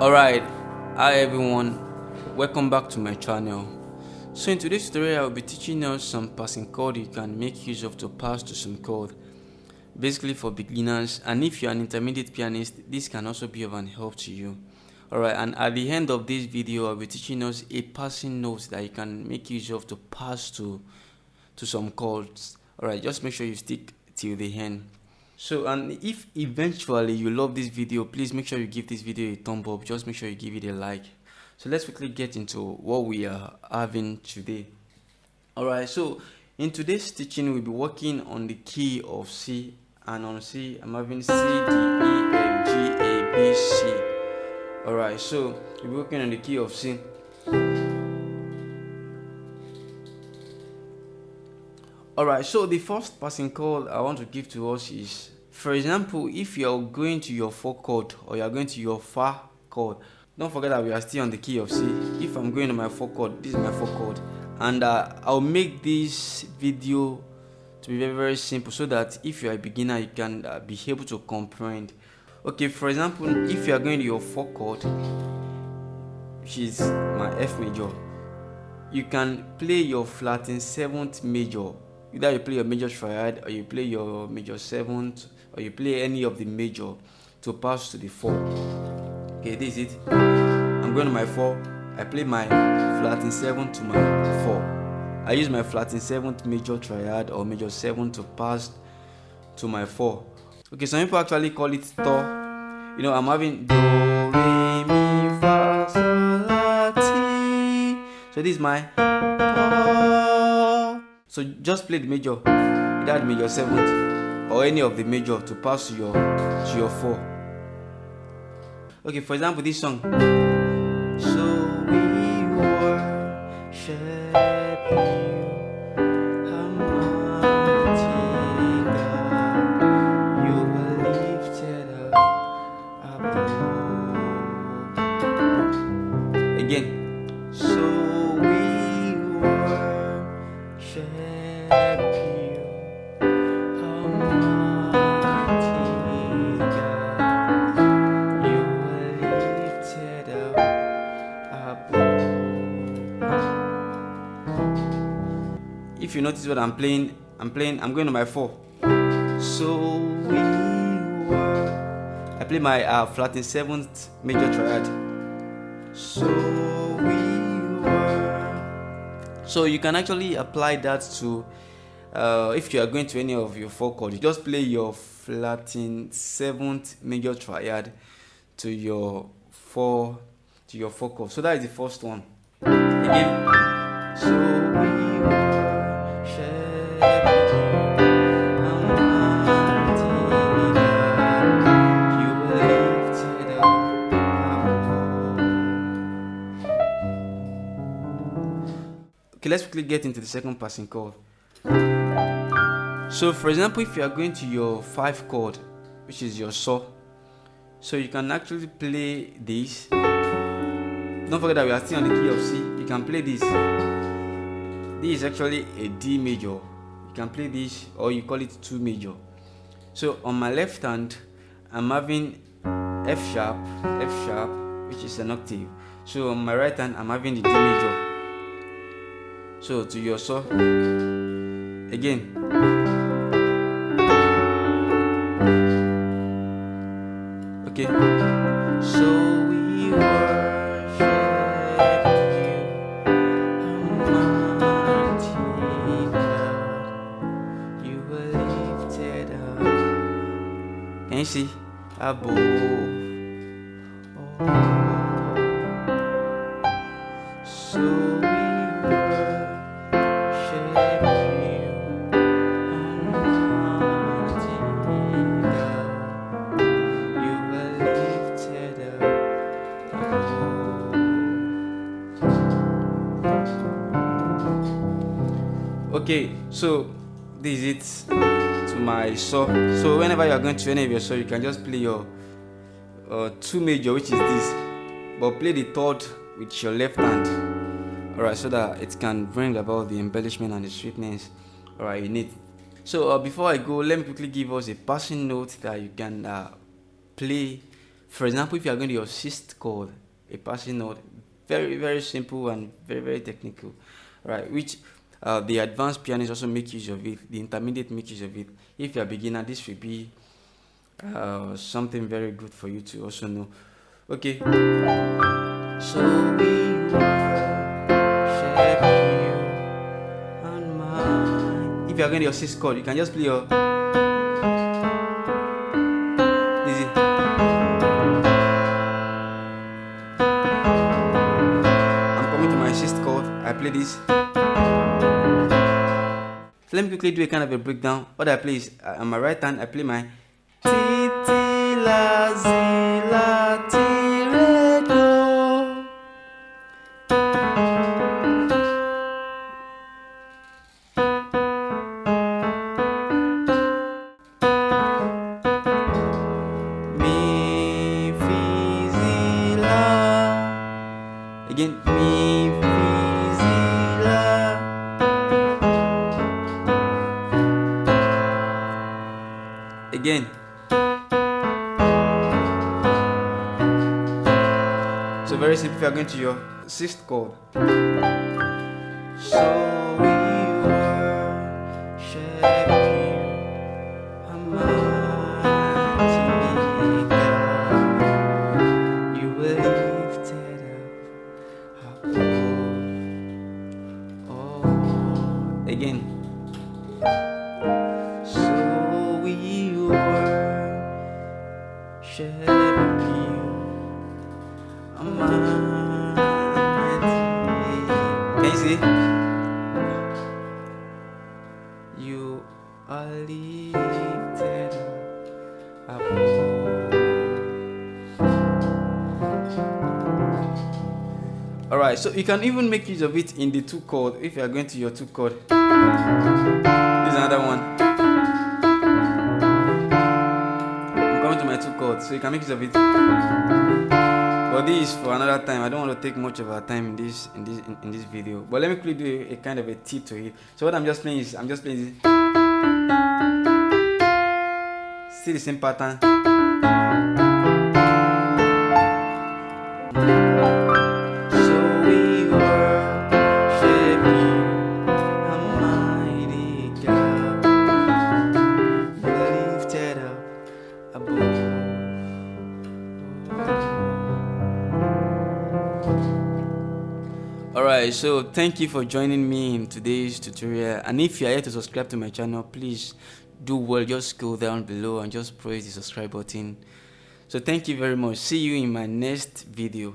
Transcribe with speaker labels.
Speaker 1: Alright, hi everyone, welcome back to my channel. So in today's tutorial, I'll be teaching us some passing chord you can make use of to pass to some chord, basically for beginners, and if you're an intermediate pianist, this can also be of an help to you. Alright, and at the end of this video, I'll be teaching us a passing note that you can make use of to pass to some chords. Alright, just make sure you stick till the end. So, and if eventually you love this video, please make sure you give this video a thumb up. Just make sure you give it a like. So let's quickly get into what we are having today. Alright, so in today's teaching, we'll be working on the key of C, and on C I'm having C, D, E, F, G, A, B, C. Alright, so we'll be working on the key of C. Alright, so the first passing chord I want to give to us is, for example, if you're going to your 4 chord or you're going to your fa chord, don't forget that we are still on the key of C. If I'm going to my 4 chord, this is my 4 chord, and I'll make this video to be very, very simple so that if you're a beginner, you can be able to comprehend. Okay, for example, if you are going to your 4 chord, which is my F major, you can play your flattened 7th major. Either you play your major triad, or you play your major 7th, or you play any of the major to pass to the 4. Okay, this is it. I'm going to my 4. I play my flattened 7th to my 4. I use my flattened 7th major triad or major 7 to pass to my 4. Okay, some people actually call it to. You know, I'm having do, re, mi, fa, sol, la, ti. So this is my to. So just play the major, either the major 7th or any of the major to pass to your 4. Okay, for example, this song. So we worship you, Almighty God. You were lifted up above. Again. So we worship you, Almighty God. You were lifted up above. If you notice what I'm playing, I'm going to my 4. So we were. I play my flattened 7th major triad. So we were. So you can actually apply that to if you are going to any of your 4 chords, you just play your flattened 7th major triad to your 4 chords. So that is the first one. Again. So we worship you, Almighty God. You were lifted up. Okay, let's quickly get into the second passing chord. So for example, if you are going to your 5 chord, which is your saw, so you can actually play this. Don't forget that we are still on the key of C. You can play this. This is actually a D major. You can play this, or you call it 2 major. So on my left hand, I'm having F sharp, which is an octave. So on my right hand, I'm having the D major. So to your saw, again. Okay. So we worship you, Almighty God. You were lifted up. Can you see? Above. Oh. So okay, so this is it to my saw. So whenever you are going to any of your saw, you can just play your 2 major, which is this, but play the 3rd with your left hand. Alright, so that it can bring about the embellishment and the sweetness. Alright, you need. So before I go, let me quickly give us a passing note that you can play For example, if you are going to your sixth chord, a passing note, very, very simple and very, very technical, right? Which the advanced pianists also make use of it, the intermediate make use of it. If you are a beginner, this will be something very good for you to also know. Okay. So we worship you and mine. If you are going to your sixth chord, you can just play your easy. I'm coming to my sixth chord. I play this. So let me quickly do a kind of a breakdown. What I play is on my right hand, I play my ti ti la zi la ti re do. Mi fi zi la. Again, mi fi zi la. Again. So very simple. If you are going to your sixth chord. So we worship you, Almighty God. You were lifted up above all. Again. So we worship you, Almighty. Can you see? You are lifted up above. Alright, so you can even make use of it in the two chord. If you are going to your two chord, this is another one. I'm coming to my two chords, so you can make use of it. But this is for another time. I don't want to take much of our time in this video. But let me quickly do a kind of a tip to it. So what I'm just playing is this. Still the same pattern. So we worship you, Almighty God. You are lifted up above. Alright, so thank you for joining me in today's tutorial, and if you are yet to subscribe to my channel, please do well, just go down below and just press the subscribe button. So thank you very much. See you in my next video.